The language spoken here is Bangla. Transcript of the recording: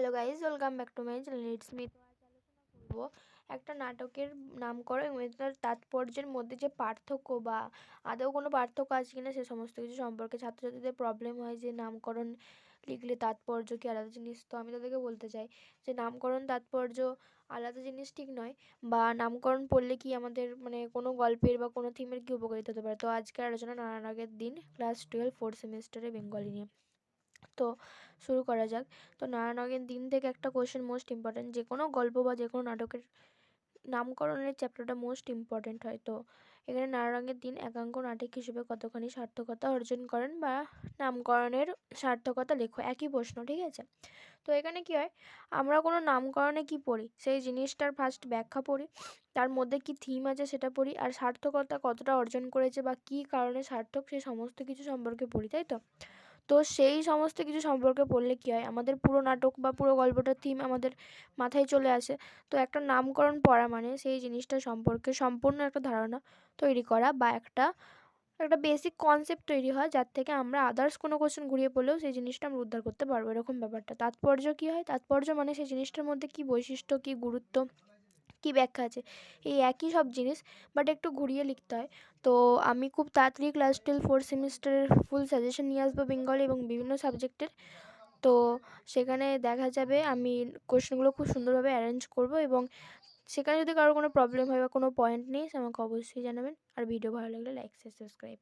Hello guys, welcome back to my channel. It's me. তো আজ আলোচনা করবো একটা নাটকের নামকরণ এবং তার তাৎপর্যের মধ্যে যে পার্থক্য বা আদৌ কোনো পার্থক্য আছে কিনা সে সমস্ত কিছু সম্পর্কে। ছাত্রছাত্রীদের প্রবলেম হয় যে নামকরণ লিখলে তাৎপর্য কি আলাদা জিনিস। তো আমি তাদেরকে বলতে চাই যে নামকরণ তাৎপর্য আলাদা জিনিস ঠিক নয়, বা নামকরণ পড়লে কি আমাদের মানে কোনো গল্পের বা কোনো থিমের কি উপকারিতা হতে পারে। তো আজকের আলোচনা নারায়ণগের দিন, ক্লাস 12 4th সেমিস্টারে বেঙ্গলি নিয়ে। তো শুরু করা যাক। তো নারায়ণগের দিন থেকে একটা কোয়েশ্চেন মোস্ট ইম্পর্ট্যান্ট, যে কোনো গল্প বা যে কোনো নাটকের নামকরণের চ্যাপ্টারটা মোস্ট ইম্পর্ট্যান্ট হয়। তো এখানে নারায়ণগের দিন একাঙ্ক নাটক হিসেবে কতখানি সার্থকতা অর্জন করেন বা নামকরণের সার্থকতা লেখো, একই প্রশ্ন, ঠিক আছে। তো এখানে কি হয়, আমরা কোনো নামকরণে কি পড়ি সেই জিনিসটার ফার্স্ট ব্যাখ্যা পড়ি, তার মধ্যে কি থিম আছে সেটা পড়ি, আর সার্থকতা কতটা অর্জন করেছে বা কী কারণে সার্থক সেই সমস্ত কিছু সম্পর্কে পড়ি, তাই তো। তো সেই সমস্ত কিছু সম্পর্কে পড়লে কী হয়, আমাদের পুরো নাটক বা পুরো গল্পটার থিম আমাদের মাথায় চলে আসে। তো একটা নামকরণ পড়া মানে সেই জিনিসটা সম্পর্কে সম্পূর্ণ একটা ধারণা তৈরি করা, বা একটা একটা বেসিক কনসেপ্ট তৈরি হয়, যার থেকে আমরা আদার্স কোনো কোশ্চেন ঘুরিয়ে পড়লেও সেই জিনিসটা আমরা উদ্ধার করতে পারবো, এরকম ব্যাপারটা। তাৎপর্য কী হয়, তাৎপর্য মানে সেই জিনিসটার মধ্যে কী বৈশিষ্ট্য, কী গুরুত্ব, কী ব্যাখ্যা আছে, এই একই সব জিনিস বাট একটু ঘুরিয়ে লিখতে হয়। তো আমি খুব তাড়াতাড়ি ক্লাস 12 4th সেমিস্টারের ফুল সাজেশন নিয়ে আসবো বেঙ্গলি এবং বিভিন্ন সাবজেক্টের। তো সেখানে দেখা যাবে আমি কোশ্চেনগুলো খুব সুন্দরভাবে অ্যারেঞ্জ করব, এবং সেখানে যদি কারোর কোনো প্রবলেম হয় বা কোনো পয়েন্ট নেই সে আমাকে অবশ্যই জানাবেন। আর ভিডিও ভালো লাগলে লাইক শেয়ার সাবস্ক্রাইব।